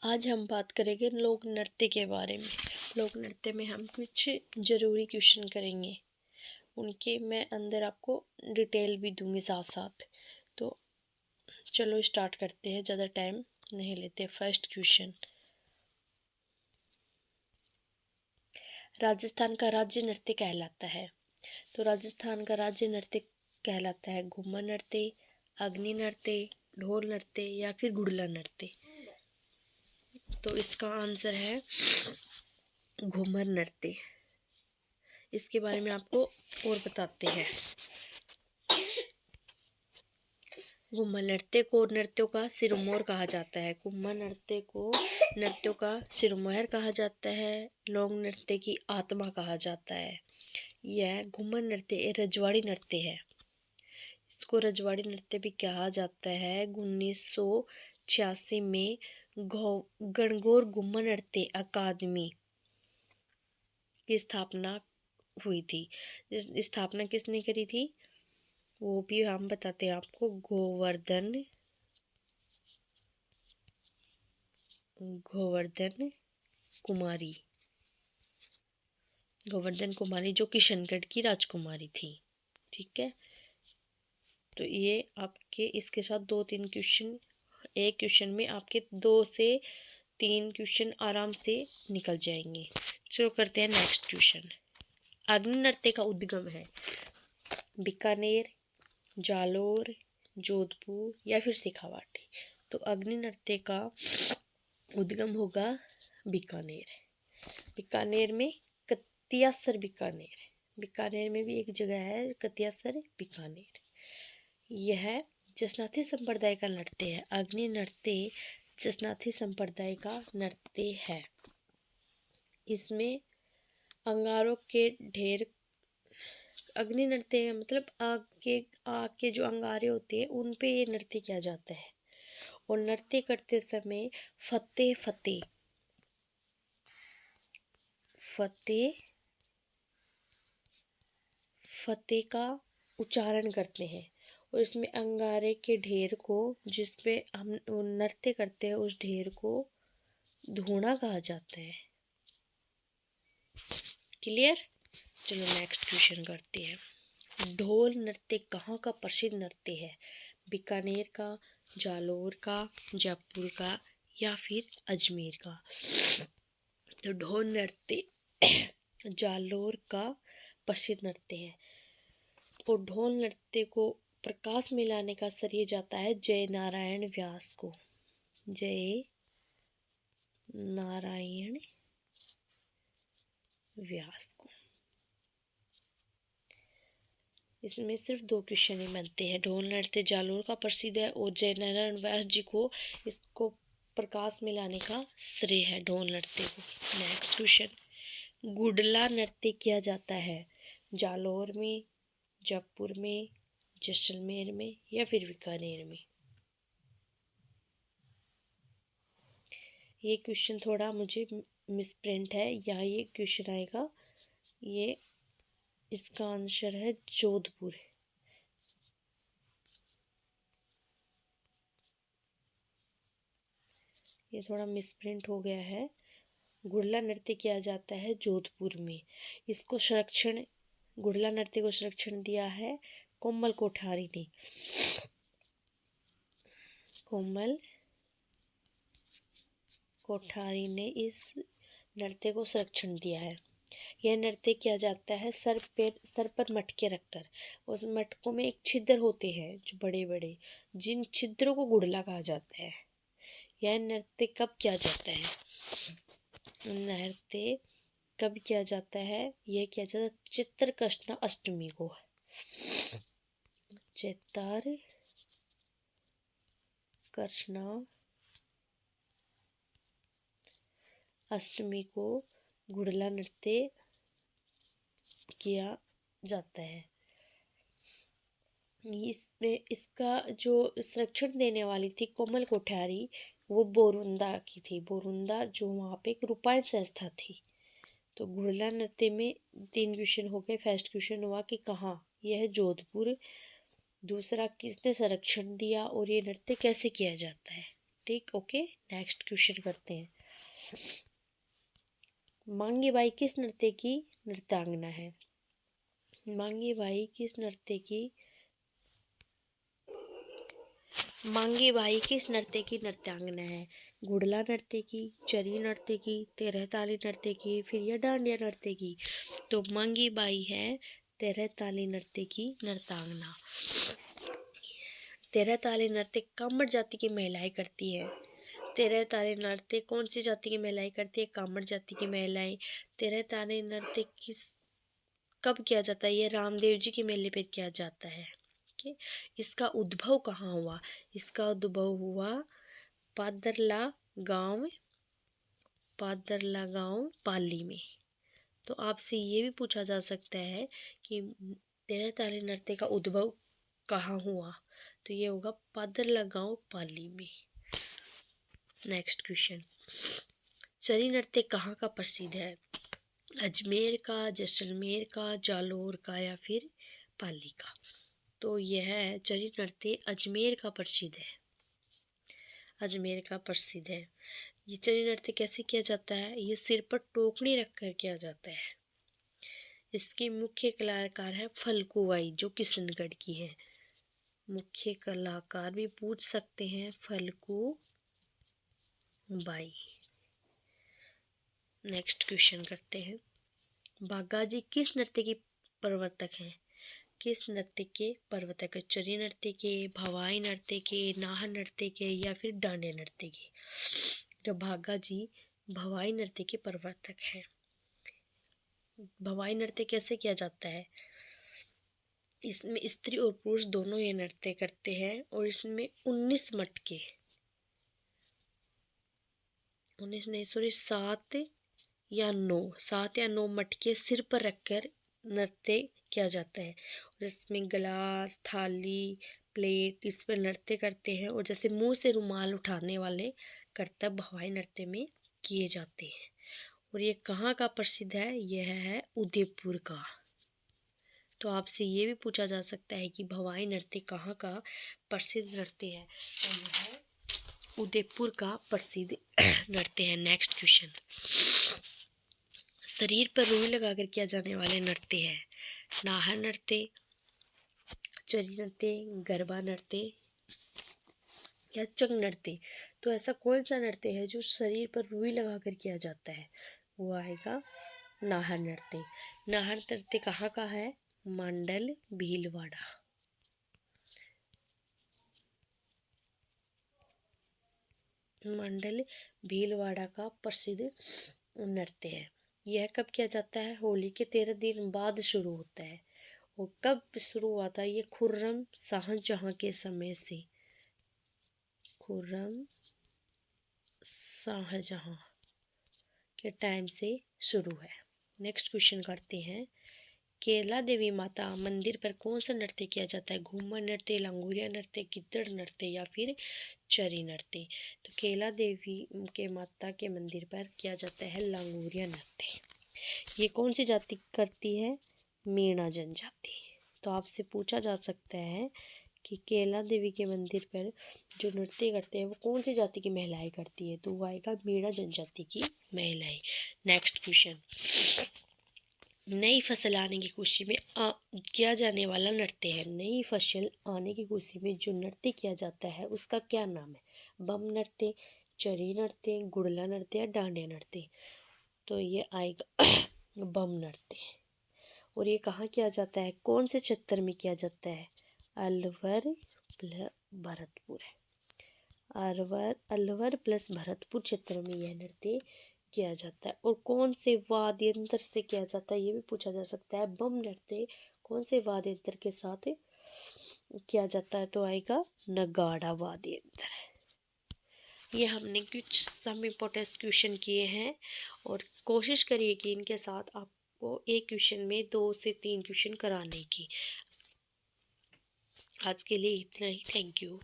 आज हम बात करेंगे लोक नृत्य के बारे में। लोक नृत्य में हम कुछ ज़रूरी क्वेश्चन करेंगे, उनके मैं अंदर आपको डिटेल भी दूंगी साथ साथ। तो चलो स्टार्ट करते हैं, ज़्यादा टाइम नहीं लेते। फर्स्ट क्वेश्चन, राजस्थान का राज्य नृत्य कहलाता है। तो राजस्थान का राज्य नृत्य कहलाता है घूमर नृत्य, अग्नि नृत्य, ढोल नृत्य या फिर गुड़ला नृत्य। तो इसका आंसर है घूमर नृत्य। इसके बारे में आपको और बताते हैं। घूमर नृत्य को नृत्यों का सिरमौर कहा जाता है। घूमर नृत्य को नृत्यों का सिरमौर कहा जाता है। लोक नृत्य की आत्मा कहा जाता है। यह घूमर नृत्य एक रजवाड़ी नृत्य है। इसको रजवाड़ी नृत्य भी कहा जाता है। 1986 में गणगौर घूमर नृत्य अकादमी की स्थापना हुई थी। स्थापना किसने करी थी वो भी हम बताते हैं आपको। गोवर्धन कुमारी जो किशनगढ़ की राजकुमारी थी। ठीक है, तो ये आपके इसके साथ 2-3 क्वेश्चन, एक क्वेश्चन में आपके 2 से 3 क्वेश्चन आराम से निकल जाएंगे। शुरू करते हैं नेक्स्ट क्वेश्चन। अग्नि नृत्य का उद्गम है बीकानेर, जालोर, जोधपुर या फिर शेखावाटी। तो अग्नि नृत्य का उद्गम होगा बीकानेर। बीकानेर में कतियासर बीकानेर में भी एक जगह है कतियासर बीकानेर। यह जसनाथी संप्रदाय का नृत्य है। अग्नि नृत्य जसनाथी संप्रदाय का नृत्य है। इसमें अंगारों के ढेर, अग्नि नृत्य मतलब आग के जो अंगारे होते हैं उन पे ये नृत्य किया जाता है। और नृत्य करते समय फतेह का उच्चारण करते हैं। और इसमें अंगारे के ढेर को, जिसपे हम नृत्य करते हैं, उस ढेर को धूना कहा जाता है। क्लियर? चलो नेक्स्ट क्वेश्चन करते हैं। ढोल नृत्य कहाँ का प्रसिद्ध नृत्य है? बीकानेर का, जालोर का, जयपुर का या फिर अजमेर का? तो ढोल नृत्य जालोर का प्रसिद्ध नृत्य है। और ढोल नृत्य को प्रकाश में लाने का श्रेय जाता है जय नारायण व्यास को। जय नारायण व्यास को। इसमें सिर्फ 2 क्वेश्चन ही बनते हैं। ढोल नृत्य जालोर का प्रसिद्ध है और जय नारायण व्यास जी को इसको प्रकाश में लाने का श्रेय है ढोल नृत्य को। नेक्स्ट क्वेश्चन, गुड़ला नृत्य किया जाता है जालोर में, जयपुर में, जैसलमेर में या फिर बीकानेर में? ये क्वेश्चन थोड़ा मुझे मिसप्रिंट है। यहाँ ये क्वेश्चन आएगा, ये इसका आंसर है जोधपुर। ये थोड़ा मिसप्रिंट हो गया है। गुड़ला नृत्य किया जाता है जोधपुर में। इसको गुड़ला नृत्य को संरक्षण दिया है कोमल कोठारी ने। कोमल कोठारी ने इस नृत्य को संरक्षण दिया है। यह नृत्य किया जाता है सर पर मटके रखकर। उस मटकों में एक छिद्र होते हैं जो बड़े बड़े, जिन छिद्रों को गुड़ला कहा जाता है। यह नृत्य कब किया जाता है? नृत्य कब किया जाता है? यह किया जाता है चित्र कृष्ण अष्टमी को। चित्र कृष्ण अष्टमी को गुड़ला नृत्य किया जाता है। इसमें इसका जो संरक्षण देने वाली थी कोमल कोठारी, वो बोरुंदा की थी। बोरुंदा जो वहाँ पे एक रूपायन संस्था थी। तो गुड़ला नृत्य में 3 क्वेश्चन हो गए। फर्स्ट क्वेश्चन हुआ कि कहाँ, यह है जोधपुर। दूसरा, किसने संरक्षण दिया और ये नृत्य कैसे किया जाता है? ठीक, ओके। नेक्स्ट क्वेश्चन करते हैं। मांगी बाई किस नृत्य की नृत्यांगना है? मांगी बाई किस नृत्य की नृत्यांगना है? घुड़ला नृत्य की, चरी नृत्य की, तेरह ताली नृत्य की, फिर या डांडिया नृत्य की? तो मांगी बाई है तेरह ताली नृत्य की नृत्यांगना। तेरह ताली नृत्य कामड़ जाति की महिलाएं करती है। तेरह ताली नृत्य कौन सी जाति की महिलाएं करती है? कामड़ जाति की महिलाएं। तेरह ताली नृत्य कब किया जाता है? ये रामदेव जी के मेले पे किया जाता है। इसका उद्भव कहाँ हुआ? इसका उद्भव हुआ पादरला गांव पाली में। तो आपसे ये भी पूछा जा सकता है कि तेरह ताली नृत्य का उद्भव कहाँ हुआ? तो ये होगा पादरला गांव पाली में। नेक्स्ट क्वेश्चन, चरी नृत्य कहाँ का प्रसिद्ध है? अजमेर का, जैसलमेर का, जालौर का या फिर पाली का? तो यह चरी नृत्य अजमेर का प्रसिद्ध है। अजमेर का प्रसिद्ध है। ये चरी नृत्य कैसे किया जाता है? ये सिर पर टोकनी रखकर किया जाता है। इसके मुख्य कलाकार है फल्गु बाई, जो किशनगढ़ की है। मुख्य कलाकार भी पूछ सकते हैं, फल्गु बाई। नेक्स्ट क्वेश्चन करते हैं। बागाजी किस नृत्य की प्रवर्तक हैं? किस नृत्य के प्रवर्तक है? चरी नृत्य के, भवाई नृत्य के, नाहर नृत्य के या फिर डांडिया नृत्य के? तो भागा जी भवाई नृत्य के प्रवर्तक हैं। भवाई नृत्य कैसे किया जाता है? इसमें स्त्री और पुरुष दोनों ये नृत्य करते हैं और इसमें 19 मटके 7 या 9 मटके सिर पर रखकर नृत्य किया जाता है। और इसमें गिलास, थाली, प्लेट इस पर नृत्य करते हैं और जैसे मुंह से रुमाल उठाने वाले करतब भवाई नृत्य में किए जाते हैं। और ये कहाँ का प्रसिद्ध है? यह है उदयपुर का। तो आपसे ये भी पूछा जा सकता है कि भवाई नृत्य कहाँ का प्रसिद्ध नृत्य है? तो यह उदयपुर का प्रसिद्ध नृत्य है। नेक्स्ट क्वेश्चन, शरीर पर रुई लगाकर किया जाने वाले नृत्य है। नाहर नृत्य, चरी नृत्य, गरबा नृत्य या चंग नृत्य? तो ऐसा कौन सा नृत्य है जो शरीर पर रुई लगाकर किया जाता है? वो आएगा नाहर नृत्य। नाहर नृत्य कहाँ का है? मंडल भीलवाड़ा। मंडल भीलवाड़ा का प्रसिद्ध नृत्य है। यह कब किया जाता है? होली के 13 दिन बाद शुरू होता है। और कब शुरू हुआ था? ये खुर्रम शाहजहां के समय से, खुर्रम शाहजहां के टाइम से शुरू है। नेक्स्ट क्वेश्चन करते हैं। केला देवी माता मंदिर पर कौन सा नृत्य किया जाता है? घूमर नृत्य, लंगूरिया नृत्य, गिद्दड़ नृत्य या फिर चरी नृत्य? तो केला देवी के माता के मंदिर पर किया जाता है लंगूरिया नृत्य। ये कौन सी जाति करती है? मीणा जनजाति। तो आपसे पूछा जा सकता है कि केला देवी के मंदिर पर जो नृत्य करते हैं वो कौन सी जाति की महिलाएं करती है? तो वो आएगा मीणा जनजाति की महिलाएं। नेक्स्ट क्वेश्चन, नई फसल आने की खुशी में किया जाने वाला नृत्य है। नई फसल आने की खुशी में जो नृत्य किया जाता है उसका क्या नाम है? बम नृत्य, चरी नृत्य, गुड़ला नृत्य या डांडिया नृत्य? तो ये आएगा बम नृत्य। और ये कहाँ किया जाता है? कौन से क्षेत्र में किया जाता है? अलवर प्लस भरतपुर है। अलवर प्लस भरतपुर क्षेत्र में यह नृत्य किया जाता है। और कौन से वाद्य यंत्र से किया जाता है? ये भी पूछा जा सकता है। बम नृत्य कौन से वाद्य यंत्र के साथ किया जाता है? तो आएगा नगाड़ा वाद्य यंत्र। ये हमने कुछ सम इम्पोर्टेंट क्वेश्चन किए हैं और कोशिश करिए कि इनके साथ आपको एक क्वेश्चन में 2 से 3 क्वेश्चन कराने की। आज के लिए इतना ही। Thank you.